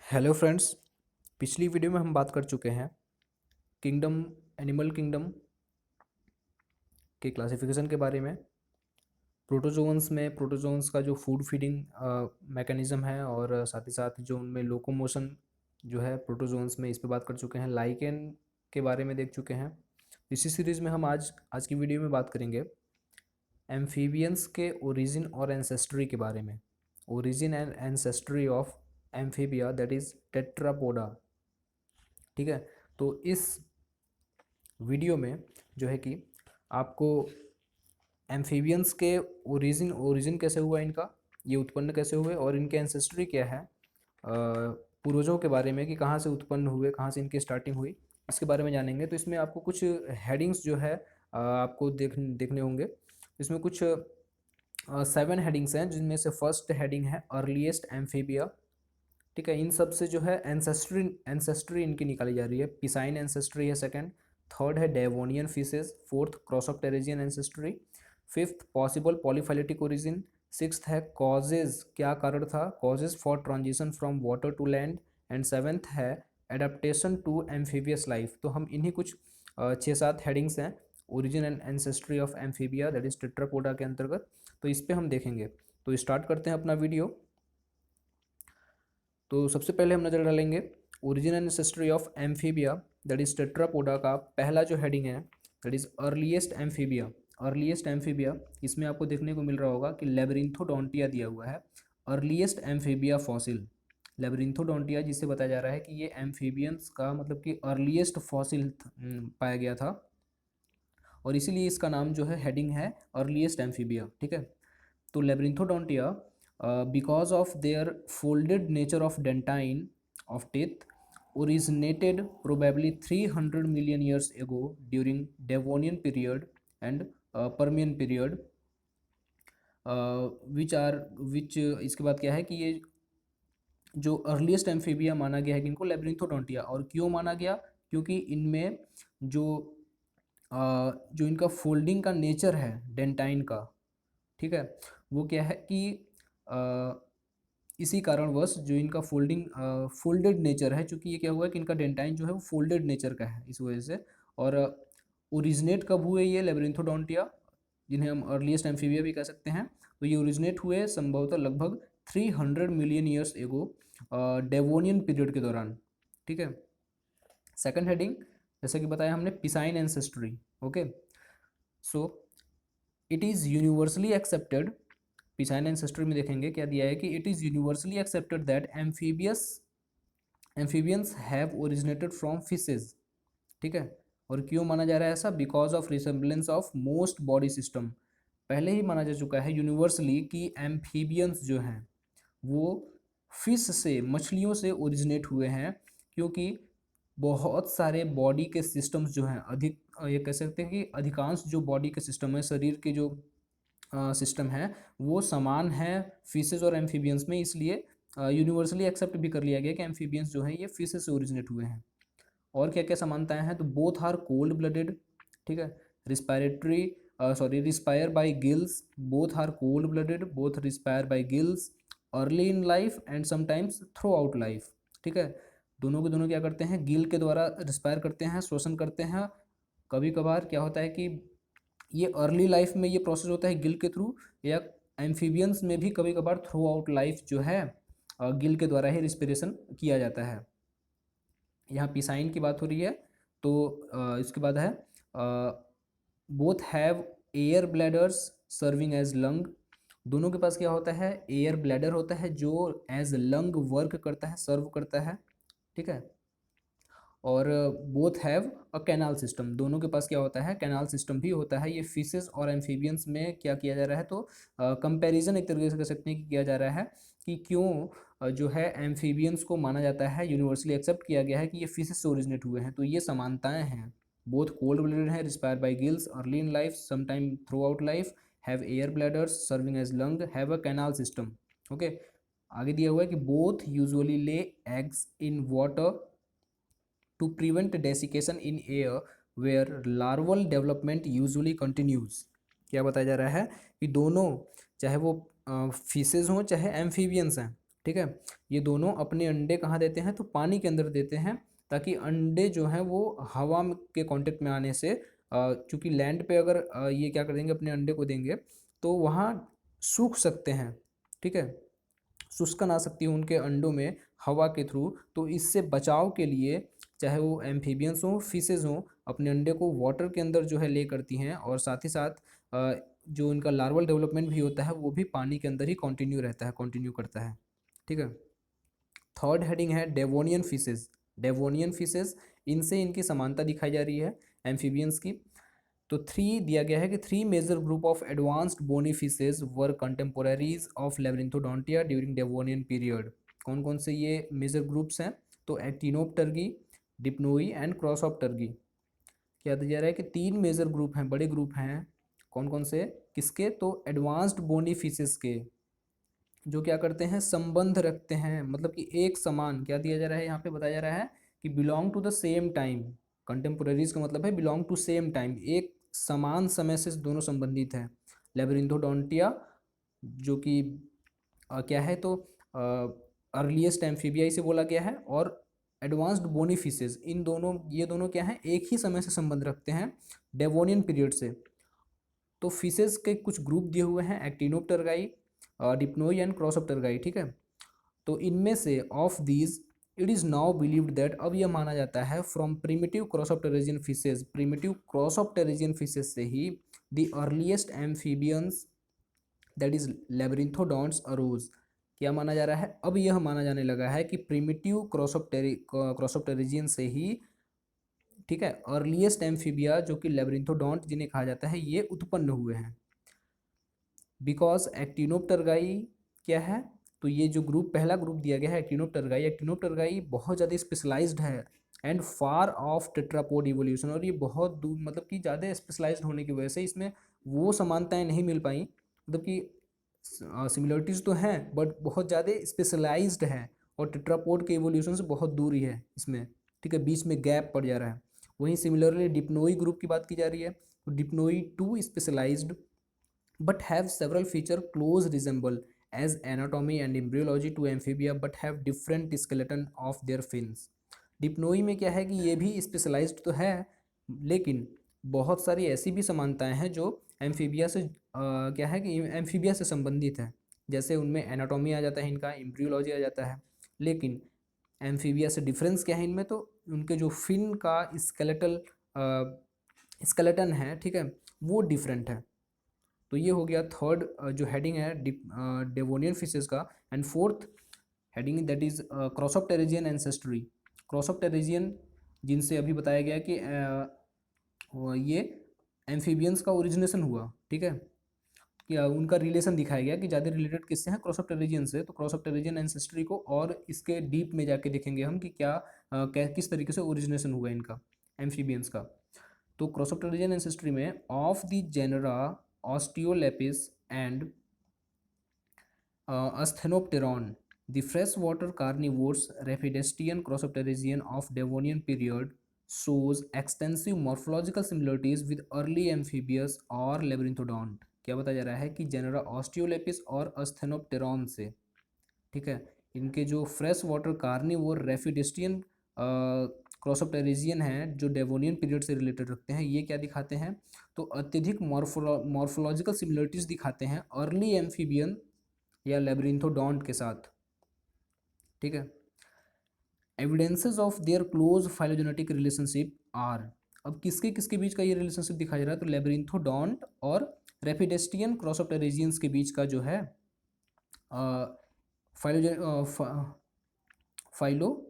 Hello friends. पिछली video में हम बात कर चुके हैं किंगडम एनिमल किंगडम के क्लासिफिकेशन के बारे में। प्रोटोजोन्स में प्रोटोजोन्स का जो फूड फीडिंग मैकेनिज्म है और साथ ही साथ जो उनमें लोकोमोशन जो है प्रोटोजोन्स में, इस पे बात कर चुके हैं। लाइकेन के बारे में देख चुके हैं। इसी सीरीज़ में हम आज की वीडियो में बात करेंगे एम्फीबियंस के ओरिजिन और एंसेस्ट्री के बारे में। Origin and ancestry of amphibia, that is Tetrapoda. ठीक है, तो इस वीडियो में जो है कि आपको एम्फीबियंस के ओरिजिन कैसे हुआ इनका, ये उत्पन्न कैसे हुए और इनके एंसेस्ट्री क्या है, पूर्वजों के बारे में कि कहाँ से उत्पन्न हुए, कहाँ से इनकी स्टार्टिंग हुई, इसके बारे में जानेंगे। तो इसमें आपको कुछ हेडिंग्स जो है आपको देखने होंगे। इसमें कुछ 7 हेडिंग्स हैं, जिनमें से फर्स्ट हेडिंग है अर्लीस्ट एम्फीबिया। ठीक है, इन सब से जो है एंसेस्ट्री इनकी निकाली जा रही है। पिसाइन एंसेस्ट्री है सेकंड। थर्ड है Devonian fishes. Fourth crossopterygian ancestry. Fifth possible polyphyletic origin. Sixth है कॉजेज, क्या कारण था, causes for transition from water to land. And seventh है एडेप्टेशन टू एम्फीबियस लाइफ। तो हम इन्हीं कुछ 6-7 हेडिंग्स हैं origin and ancestry of amphibia, that is tetrapoda के अंतर्गत। तो इस पे हम देखेंगे। तो स्टार्ट करते हैं अपना वीडियो। तो सबसे पहले हम नजर डालेंगे origin and ancestry of amphibia, that is Tetrapoda का पहला जो हेडिंग है, that is earliest amphibia. Earliest amphibia, इसमें आपको देखने को मिल रहा होगा कि लेबरिंथोडोंटिया दिया हुआ है। अर्लीस्ट एम्फीबिया फॉसिल, लेबरिंथोडोंटिया, जिससे बताया जा रहा है कि ये एम्फीबियंस का मतलब कि अर्लीस्ट फॉसिल पाया गया था, और इसीलिए इसका नाम जो है हेडिंग है अर्लीस्ट एम्फीबिया। ठीक है, तो लेबरिंथोडोंटिया because of their folded nature of dentine of teeth originated probably 300 million years ago during Devonian period and Permian period, which इसके बाद क्या है कि ये जो अर्लीस्ट एम्फीबिया माना गया है कि इनको लेबरिंथोडोंटिया। और क्यों माना गया, क्योंकि इनमें जो जो इनका फोल्डिंग का नेचर है डेंटाइन का, ठीक है, वो क्या है कि इसी कारणवश जो इनका फोल्डेड नेचर है, चूंकि ये क्या हुआ है कि इनका डेंटाइन जो है वो फोल्डेड नेचर का है, इस वजह से। और ओरिजिनेट कब हुए ये लेबरिंथोडोंटिया, जिन्हें हम अर्लीस्ट एम्फीबिया भी कह सकते हैं, तो ये ओरिजिनेट हुए संभवतः लगभग 300 million years ago, Devonian period के दौरान। ठीक है, सेकंड हेडिंग, जैसे कि बताया हमने, piscine ancestry. Okay, so it is universally accepted, piscine ancestry में देखेंगे क्या दिया है कि it is universally accepted that amphibians have originated from fishes. ठीक है, और क्यों माना जा रहा है ऐसा, because of resemblance of most body system. पहले ही माना जा चुका है यूनिवर्सली कि एम्फीबियंस जो हैं वो फिश से, मछलियों से ओरिजिनेट हुए हैं, क्योंकि बहुत सारे बॉडी के सिस्टम्स जो हैं, अधिक ये कह सकते हैं कि अधिकांश जो बॉडी के सिस्टम है, शरीर के जो सिस्टम है, वो समान है फिशेज और एम्फीबियंस में। इसलिए यूनिवर्सली एक्सेप्ट भी कर लिया गया कि एम्फीबियंस जो है ये फिशेज से ओरिजिनेट हुए हैं। और क्या क्या समानताएं हैं, तो बोथ आर कोल्ड ब्लडेड। ठीक है, respire by gills, both are cold blooded, both respire by gills early in life and sometimes throughout life. ठीक है, दोनों के दोनों क्या करते हैं, गिल के द्वारा रिस्पायर करते हैं, श्वसन करते हैं। कभी कभार क्या होता है कि ये अर्ली लाइफ में ये प्रोसेस होता है गिल के थ्रू, या एम्फीबियंस में भी कभी कभार थ्रू आउट लाइफ जो है गिल के द्वारा ही रिस्पिरेशन किया जाता है। यहाँ पिसाइन की बात हो रही है। तो इसके बाद है both have air bladders serving as lung. दोनों के पास क्या होता है, एयर ब्लैडर होता है जो एज लंग वर्क करता है, सर्व करता है। ठीक है, और both have a canal system, दोनों के पास क्या होता है, कैनाल सिस्टम भी होता है। ये फिशेस और एम्फीबियंस में क्या किया जा रहा है, तो कंपैरिजन एक तरीके से कह सकते हैं कि किया जा रहा है कि क्यों जो है एम्फीबियंस को माना जाता है, यूनिवर्सली एक्सेप्ट किया गया है कि ये फिशेस से ओरिजिनेट हुए हैं। तो ये समानताएं हैं, बोथ कोल्ड ब्लडेड है, respire by gills early in life, sometime throughout life, have air bladders serving as lung, have a canal system. Okay, आगे दिया हुआ है कि both usually lay eggs in water to prevent desiccation in air where larval development usually continues। क्या बताया जा रहा है कि दोनों, चाहे वो फिशेज हों चाहे एम्फीबियंस हैं, ठीक है। ये दोनों अपने अंडे कहाँ देते हैं, तो पानी के अंदर देते हैं, ताकि अंडे जो हैं वो हवा के कांटेक्ट में आने से, चूंकि लैंड पे अगर ये क्या कर देंगे, अपने अंडे को देंगे तो वहाँ सूख सकते हैं, ठीक है, शुष्कन आ सकती है उनके अंडों में हवा के थ्रू। तो इससे बचाव के लिए, चाहे वो एम्फीबियंस हों, फिशेज हों, अपने अंडे को वाटर के अंदर जो है ले करती हैं, और साथ ही साथ जो इनका लार्वल डेवलपमेंट भी होता है वो भी पानी के अंदर ही कंटिन्यू रहता है, कंटिन्यू करता है, ठीक है। थर्ड हेडिंग है डेवोनियन फिशेज। डेवोनियन फिशेज, इनसे इनकी समानता दिखाई जा रही है एम्फीबियंस की। तो थ्री दिया गया है कि three major group of advanced bony fishes were contemporaries of labyrinthodontia during Devonian period. कौन कौन से ये मेजर ग्रुप्स हैं, तो एक्टिनोप्टर्गी, डिप्नोई एंड क्रॉसऑप्टर्गी। क्या दिया जा रहा है कि तीन मेजर ग्रुप हैं, बड़े ग्रुप हैं, कौन कौन से, किसके, तो एडवांस्ड बोनी फिशेज के, जो क्या करते हैं, संबंध रखते हैं, मतलब कि एक समान, क्या दिया जा रहा है यहाँ पे, बताया जा रहा है कि belong to the same time. Contemporaries का मतलब है बिलोंग टू सेम टाइम, एक समान समय से दोनों संबंधित हैं। लेबरिंथोडोंटिया जो कि क्या है, तो अर्लीस्ट एम्फीबिया इसे बोला गया है, और एडवांस्ड बोनी फिशेज, इन दोनों, ये दोनों क्या हैं, एक ही समय से संबंध रखते हैं डेवोनियन पीरियड से। तो फिशेज के कुछ ग्रुप दिए हुए हैं, एक्टिनोप्टरगाई, डिप्नोई एंड क्रॉसऑप्टरगाई, ठीक है। तो इनमें से of these it is now believed that, अब यह माना जाता है, from primitive crossopterygian fishes, primitive crossopterygian fishes से ही the earliest amphibians that is labyrinthodonts arose. क्या माना जा रहा है, अब यह माना जाने लगा है कि प्रिमिटिव क्रॉसऑप्टेरिजियन से ही, ठीक है, अर्लीस्ट एम्फीबिया जो कि लेबरिंथोडॉन्ट जिन्हें कहा जाता है, ये उत्पन्न हुए हैं। बिकॉज एक्टिनोप्टरगाई क्या है, तो ये जो ग्रुप, पहला ग्रुप दिया गया है एक्टिनोप्टरगाई, एक्टिनोप्टरगाई बहुत ज़्यादा स्पेशलाइज्ड है and far of tetrapod evolution, और ये बहुत दूर, मतलब कि ज़्यादा स्पेशलाइज्ड होने की वजह से इसमें वो समानताएं नहीं मिल पाई, मतलब कि सिमिलरिटीज़ तो हैं बट बहुत ज़्यादा स्पेशलाइज्ड है, और टेट्रापोड के इवोल्यूशन से बहुत दूर ही है इसमें, ठीक है, बीच में गैप पड़ जा रहा है। वहीं सिमिलरली डिप्नोई ग्रुप की बात की जा रही है, तो Dipnoi too specialised but have several feature close resemble as anatomy and embryology to amphibia but have different skeleton of their fins। Dipnoi में क्या है कि ये भी स्पेशलाइज्ड तो है, लेकिन बहुत सारी ऐसी भी समानताएं हैं जो एम्फीबिया से क्या है कि एम्फीबिया से संबंधित है, जैसे उनमें एनाटॉमी आ जाता है, इनका एम्ब्रियोलॉजी आ जाता है। लेकिन एम्फीबिया से डिफरेंस क्या है इनमें, तो उनके जो फिन का स्केलेटल स्केलेटन है, ठीक है, वो डिफरेंट है। तो ये हो गया थर्ड जो हेडिंग है डेवोनियन फिशेज का। And fourth heading that is crossopterygian ancestry. Crossopterygian जिनसे अभी बताया गया कि ये एम्फीबियंस का ओरिजिनेशन हुआ, ठीक है, कि उनका रिलेशन दिखाया गया कि ज़्यादा रिलेटेड किससे हैं, क्रॉसऑप्टेरिजियन से। तो क्रॉसऑप्टेरिजियन एंसेस्ट्री को और इसके डीप में जाके देखेंगे हम कि क्या किस तरीके से ओरिजिनेशन हुआ इनका, एम्फीबियंस का। तो क्रॉसऑप्टेरिजियन एंसेस्ट्री में of the genera Osteolepis and Asthenopteron, the freshwater carnivores Rhaphidostian crossopterygian of Devonian period shows extensive morphological similarities with early amphibious or labyrinthodont। क्या बताया जा रहा है कि जेनरा ऑस्टियोलेपिस और अस्थेनोप्टेरॉन से, ठीक है, इनके जो फ्रेश वाटर कार्निवोर रेफिडेस्टियन क्रॉसऑप्टेरिजियन हैं जो डेवोनियन पीरियड से रिलेटेड रखते हैं, ये क्या दिखाते हैं, तो अत्यधिक मॉर्फोलॉजिकल सिमिलरिटीज दिखाते हैं अर्ली एम्फीबियन या लेबरिंथोडॉन्ट के साथ, ठीक है। Evidences of their close phylogenetic relationship are, अब किसके किसके बीच का ये रिलेशनशिप दिखाया जा रहा है, तो लेबरिंथोडॉन्ट और रेफिडेस्टियन क्रॉसऑप्टेरिजियंस के बीच का जो है फाइलो